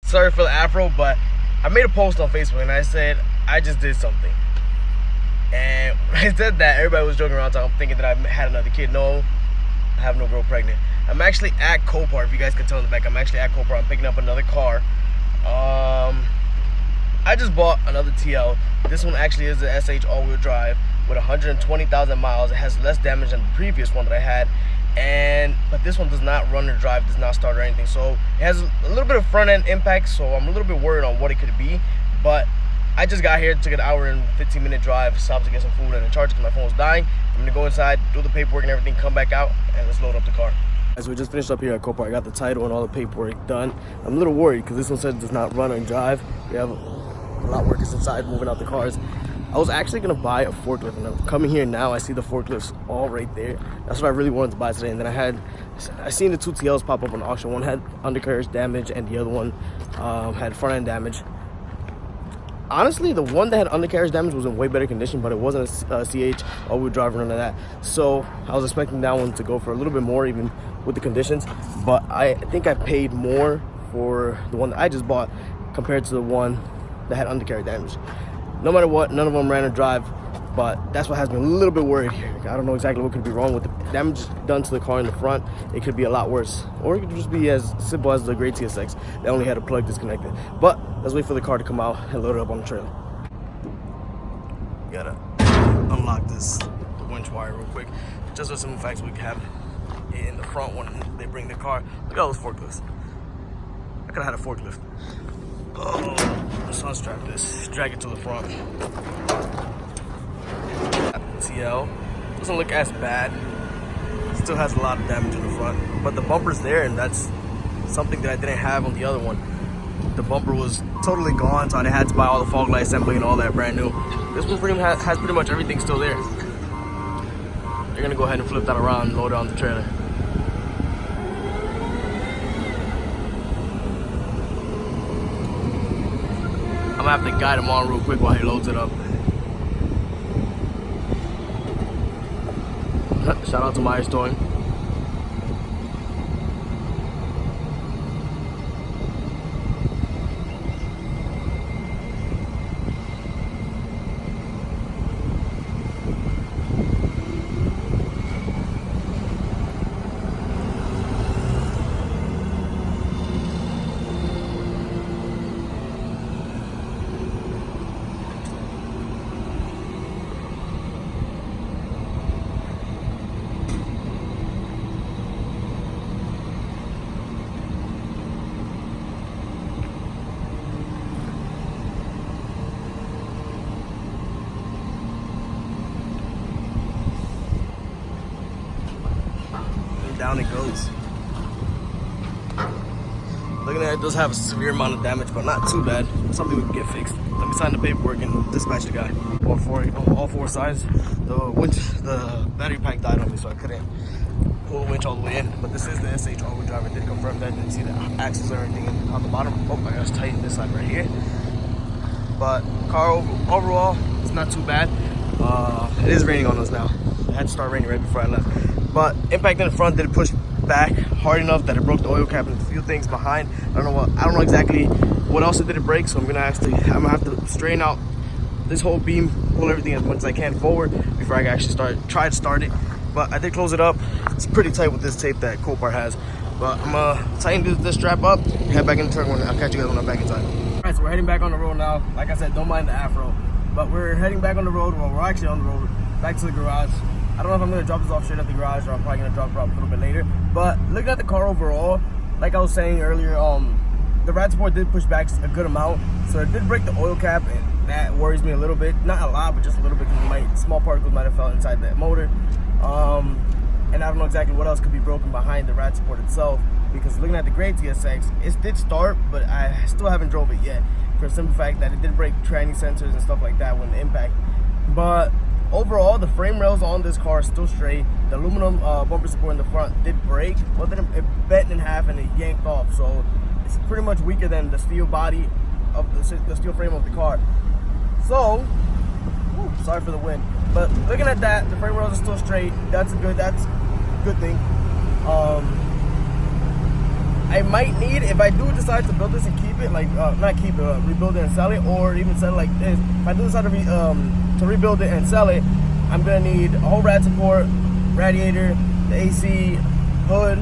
sorry for the afro, but I made a post on Facebook and I said I just did something. And when I said that, everybody was joking around thinking that I had another kid. No, I have no girl pregnant. I'm actually at Copart. If you guys can tell in the back, I'm actually at Copart. I'm picking up another car. I just bought another TL. This one actually is the SH all-wheel drive with 120,000 miles. It has less damage than the previous one that I had. But this one does not run or drive, does not start or anything. So it has a little bit of front end impact, so I'm a little bit worried on what it could be. But I just got here, took an hour and 15-minute drive, stopped to get some food and a charger because my phone was dying. I'm gonna go inside, do the paperwork and everything, come back out, and let's load up the car. As we just finished up here at Copart, I got the title and all the paperwork done. I'm a little worried because this one says it does not run or drive. We have a lot of workers inside moving out the cars. I was actually gonna buy a forklift, and I'm coming here now. I see the forklifts all right there. That's what I really wanted to buy today. And then I seen the two TLs pop up on the auction. One had undercarriage damage, and the other one had front end damage. Honestly, the one that had undercarriage damage was in way better condition, but it wasn't a CH all-wheel drive or none of that. So I was expecting that one to go for a little bit more, even with the conditions. But I think I paid more for the one that I just bought compared to the one that had undercarriage damage. No matter what, none of them ran or drive, but that's what has me a little bit worried here. I don't know exactly what could be wrong with the damage done to the car in the front. It could be a lot worse, or it could just be as simple as the Gray TSX that only had a plug disconnected. But let's wait for the car to come out and load it up on the trailer. Gotta unlock this winch wire real quick, just so some facts we have in the front when they bring the car. Look at all those forklifts. I could have had a forklift. Oh, let's unstrap this, drag it to the front. TL doesn't look as bad. Still has a lot of damage in the front, but the bumper's there, and that's something that I didn't have on the other one. The bumper was totally gone, so I had to buy all the fog light assembly and all that brand new. This one has pretty much everything still there. They're gonna go ahead and flip that around and load it on the trailer. I'm gonna have to guide him on real quick while he loads it up. Shout out to Myers Towing. Down it goes. Looking at it, does have a severe amount of damage, but not too bad. Something we can get fixed. Let me sign the paperwork and dispatch the guy. All four sides. The battery pack died on me, so I couldn't pull the winch all the way in. But this is the SH all-wheel drive. I did confirm that. Didn't see the axles or anything on the bottom. Oh, I gotta tighten this side right here. But car overall, it's not too bad. It is raining on us now. It had to start raining right before I left. But impact in the front did push back hard enough that it broke the oil cap and a few things behind. I don't know exactly what else it did break, so I'm gonna have to straighten out this whole beam, pull everything as much as I can forward before I can actually try to start it. But I did close it up. It's pretty tight with this tape that Copart has. But I'm gonna tighten this strap up, head back in the truck, and I'll catch you guys when I'm back inside. All right, so we're heading back on the road now. Like I said, don't mind the afro. But we're heading back on the road, well, we're actually on the road, back to the garage. I don't know if I'm gonna drop this off straight at the garage, or I'm probably gonna drop it off a little bit later. But looking at the car overall, like I was saying earlier, the rat support did push back a good amount, so it did break the oil cap, and that worries me a little bit. Not a lot, but just a little bit, because small particles might have fell inside that motor. And I don't know exactly what else could be broken behind the rat support itself, because looking at the Gray TSX, it did start, but I still haven't drove it yet, for the simple fact that it did break tranny sensors and stuff like that when the impact. But overall, the frame rails on this car are still straight. The aluminum bumper support in the front did break, but then it bent in half and it yanked off. So it's pretty much weaker than the steel body of the steel frame of the car. So, sorry for the wind. But looking at that, the frame rails are still straight. That's a good thing. I might need, if I do decide to build this and keep it, like not keep it, rebuild it and sell it, or even sell it like this. If I do decide to rebuild it and sell it, I'm gonna need a whole rad support, radiator, the AC, hood,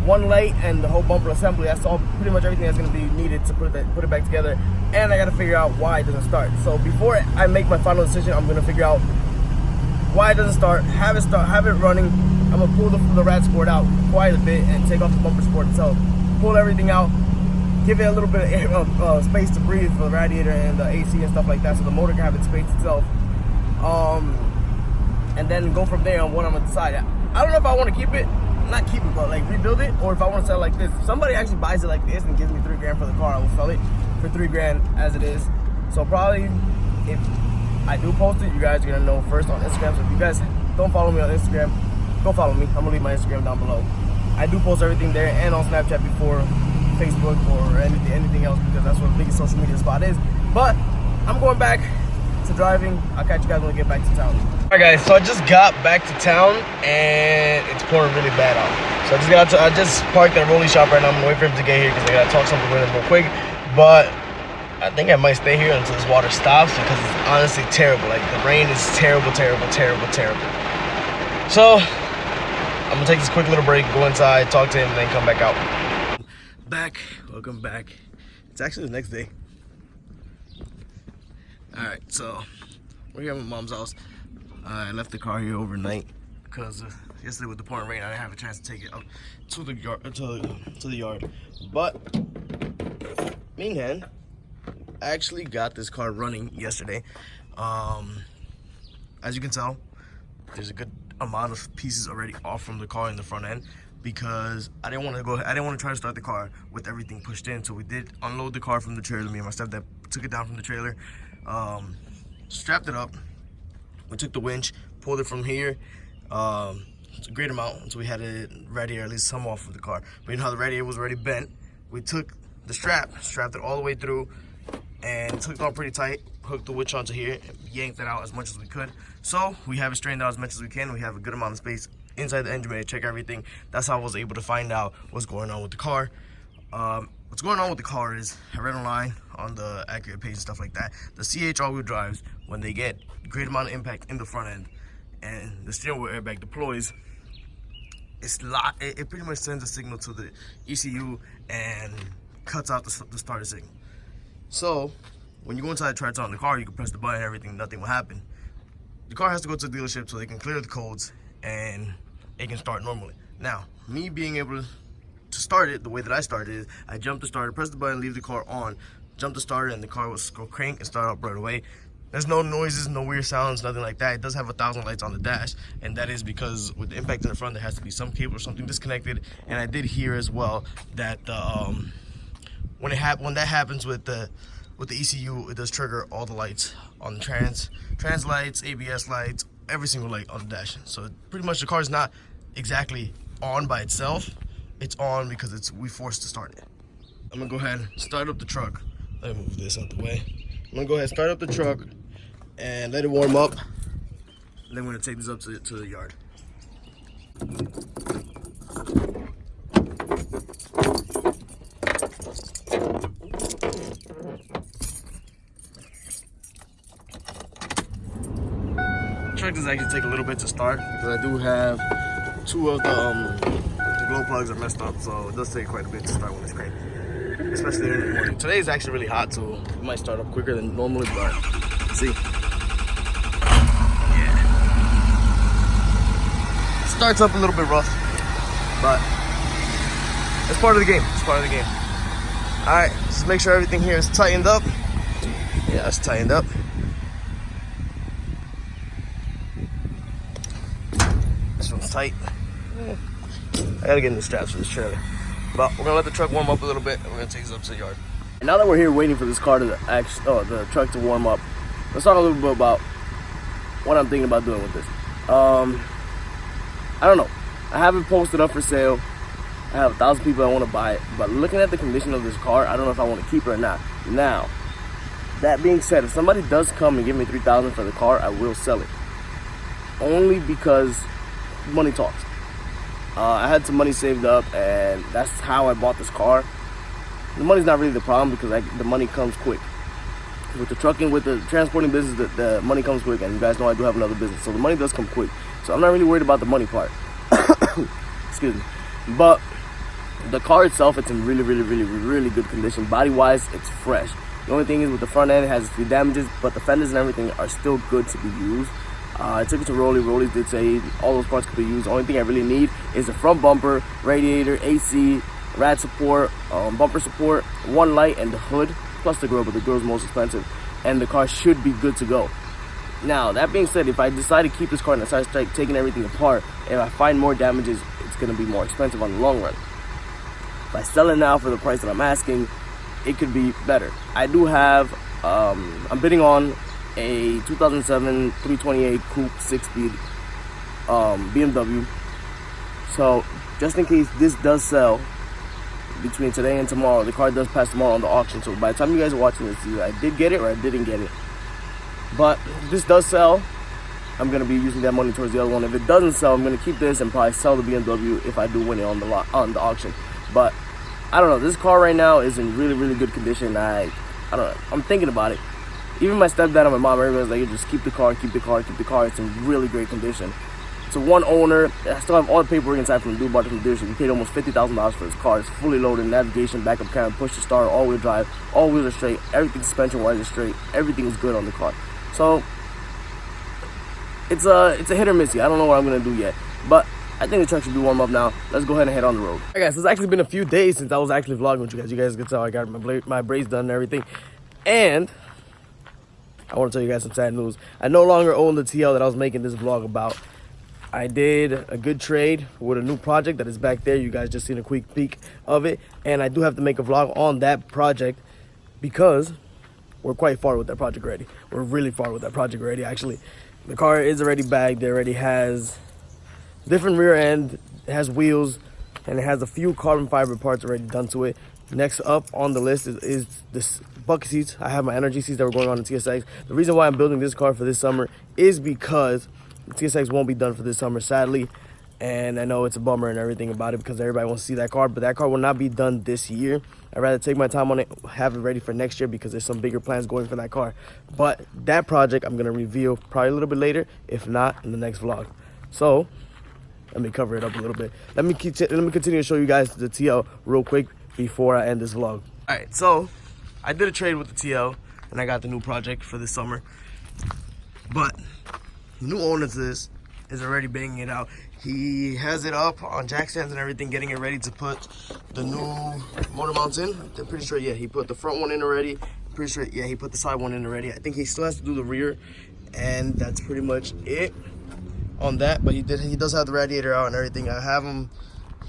one light, and the whole bumper assembly. That's all, pretty much everything that's gonna be needed to put it back together. And I gotta figure out why it doesn't start. So before I make my final decision, I'm gonna figure out why it doesn't start, have it running. I'm gonna pull the rad support out quite a bit and take off the bumper support itself. Pull everything out, give it a little bit of air, space to breathe for the radiator and the AC and stuff like that, so the motor can have its space itself. And then go from there on what I'm gonna decide. I don't know if I want to keep it, not keep it, but like rebuild it, or if I want to sell it like this. If somebody actually buys it like this and gives me $3 grand for the car, I will sell it for $3 grand as it is. So probably if I do post it, you guys are gonna know first on Instagram. So if you guys don't follow me on Instagram, go follow me. I'm gonna leave my Instagram down below. I do post everything there and on Snapchat before Facebook or anything else, because that's where the biggest social media spot is. But I'm going back to driving. I'll catch you guys when I get back to town. Alright guys, so I just got back to town and it's pouring really bad out. So I just parked at a rolling shop right now. I'm gonna wait for him to get here because I gotta talk something with him real quick. But I think I might stay here until this water stops, because it's honestly terrible. Like, the rain is terrible. So I'm gonna take this quick little break, go inside, talk to him, and then come back out. Welcome back. It's actually the next day. Alright, so we're here at my mom's house. I left the car here overnight because yesterday with the pouring rain, I didn't have a chance to take it up to the yard. But meantime, I actually got this car running yesterday. As you can tell, there's a good amount of pieces already off from the car in the front end, because I didn't want to try to start the car with everything pushed in. So we did unload the car from the trailer. Me and my stepdad took it down from the trailer, strapped it up. We took the winch, pulled it from here. It's a great amount, so we had to radiator at least some off of the car. But you know how the radiator was already bent. We took the strapped it all the way through, and took it on pretty tight, hooked the winch onto here, yanked it out as much as we could. So we have it straightened out as much as we can. We have a good amount of space inside the engine bay to check everything. That's how I was able to find out what's going on with the car. What's going on with the car is, I read online on the Accurate page and stuff like that, the CH all-wheel drives, when they get a great amount of impact in the front end and the steering wheel airbag deploys, it pretty much sends a signal to the ECU and cuts out the starter signal. So when you go inside and try to turn on the car, you can press the button and everything, nothing will happen. The car has to go to the dealership so they can clear the codes and it can start normally. Now, me being able to start it the way that I started is, I jump the starter, press the button, leave the car on, jump the starter, and the car will go crank and start up right away. There's no noises, no weird sounds, nothing like that. It does have 1,000 lights on the dash, and that is because with the impact in the front, there has to be some cable or something disconnected. And I did hear as well that when that happens with the ECU, it does trigger all the lights on the trans lights, ABS lights, every single light on the dash. So pretty much the car is not exactly on by itself. It's on because we forced to start it. I'm gonna go ahead and start up the truck. Let me move this out the way. I'm gonna go ahead and start up the truck and let it warm up. And then we're gonna take this up to the yard. The truck does actually take a little bit to start because I do have two of the glow plugs are messed up, so it does take quite a bit to start when it's crank, especially in the morning. Today is actually really hot, so it might start up quicker than normally, but see, yeah, starts up a little bit rough, but it's part of the game. All right, just make sure everything here is tightened up. Yeah, it's tightened up. This one's tight. I gotta get new straps for this trailer. But we're gonna let the truck warm up a little bit and we're gonna take this up to the yard. And now that we're here waiting for this car to the truck to warm up, let's talk a little bit about what I'm thinking about doing with this. I don't know. I have it posted up for sale. I have 1,000 people that want to buy it. But looking at the condition of this car, I don't know if I want to keep it or not. Now, that being said, if somebody does come and give me $3,000 for the car, I will sell it. Only because money talks. I had some money saved up, and that's how I bought this car. The money's not really the problem because the money comes quick. With the trucking, with the transporting business, the money comes quick, and you guys know I do have another business, so the money does come quick. So I'm not really worried about the money part. Excuse me. But the car itself, it's in really good condition. Body-wise, it's fresh. The only thing is with the front end, it has a few damages, but the fenders and everything are still good to be used. I took it to Rolly. Rolly did say all those parts could be used. The only thing I really need is the front bumper, radiator, AC, rad support, bumper support, one light, and the hood, plus the grill, but the grill's most expensive. And the car should be good to go. Now, that being said, if I decide to keep this car and I start taking everything apart, if I find more damages, it's going to be more expensive on the long run. If I sell it now for the price that I'm asking, it could be better. I do have, I'm bidding on a 2007 328 Coupe 6-speed BMW. So, just in case this does sell between today and tomorrow, the car does pass tomorrow on the auction. So by the time you guys are watching this, either I did get it or I didn't get it. But if this does sell, I'm going to be using that money towards the other one. If it doesn't sell, I'm going to keep this and probably sell the BMW if I do win it on the auction. But I don't know, this car right now is in really good condition. I don't know, I'm thinking about it. Even my stepdad and my mom, everybody's like, just keep the car. It's in really great condition. It's a one owner. I still have all the paperwork inside from the dude bought it from the dealership. He paid almost $50,000 for this car. It's fully loaded, navigation, backup camera, push to start, all-wheel drive, all wheels are straight, everything suspension-wise is straight, everything is good on the car. So it's a hit or miss. I don't know what I'm gonna do yet, but I think the truck should be warm up now. Let's go ahead and head on the road. Alright guys, it's actually been a few days since I was actually vlogging with you guys. You guys can tell I got my braids done and everything. And I want to tell you guys some sad news. I no longer own the TL that I was making this vlog about. I did a good trade with a new project that is back there. You guys just seen a quick peek of it. And I do have to make a vlog on that project because we're quite far with that project already. We're really far with that project already, actually. The car is already bagged. It already has different rear end, it has wheels, and it has a few carbon fiber parts already done to it. Next up on the list is this bucket seats. I have my energy seats that were going on in TSX. The reason why I'm building this car for this summer is because the TSX won't be done for this summer, sadly. And I know it's a bummer and everything about it because everybody wants to see that car, but that car will not be done this year. I'd rather take my time on it, have it ready for next year because there's some bigger plans going for that car. But that project I'm gonna reveal probably a little bit later, if not in the next vlog. So let me cover it up a little bit. Let me continue to show you guys the TL real quick before I end this vlog. All right, so I did a trade with the TL and I got the new project for this summer. But the new owner to this is already banging it out. He has it up on jack stands and everything, getting it ready to put the new motor mounts in. I'm pretty sure, yeah, he put the front one in already. I'm pretty sure, yeah, he put the side one in already. I think he still has to do the rear, and that's pretty much it on that. But he does have the radiator out and everything. I have him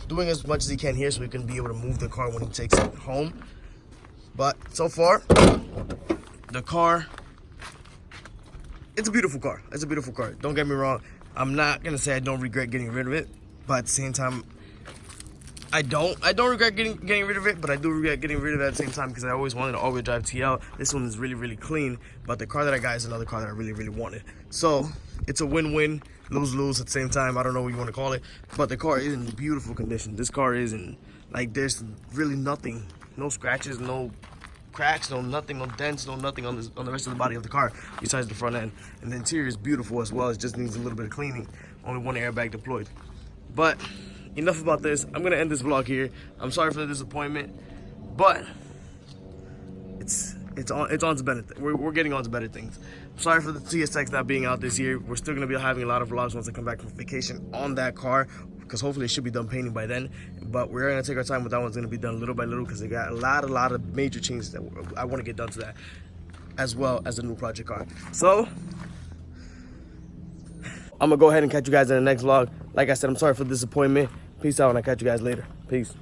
doing as much as he can here so he can be able to move the car when he takes it home. But so far, the car, it's a beautiful car. It's a beautiful car. Don't get me wrong. I'm not gonna say I don't regret getting rid of it, but at the same time, I don't regret getting rid of it, but I do regret getting rid of it at the same time because I always wanted an all-wheel drive TL. This one is really clean, but the car that I got is another car that I really wanted. So it's a win-win, lose-lose at the same time. I don't know what you want to call it, but the car is in beautiful condition. This car is in, like, there's really nothing, no scratches, no cracks, no nothing, no dents, no nothing on the rest of the body of the car besides the front end. And the interior is beautiful as well. It just needs a little bit of cleaning. Only one airbag deployed. But enough about this. I'm gonna end this vlog here. I'm sorry for the disappointment, but it's on to better. We're getting on to better things. I'm sorry for the TSX not being out this year. We're still gonna be having a lot of vlogs once I come back from vacation on that car, because hopefully it should be done painting by then. But we're gonna take our time with that. One's gonna be done little by little because they got a lot of major changes that I want to get done to that, as well as a new project car. So I'm gonna go ahead and catch you guys in the next vlog. Like I said, I'm sorry for the disappointment. Peace out, and I'll catch you guys later. Peace.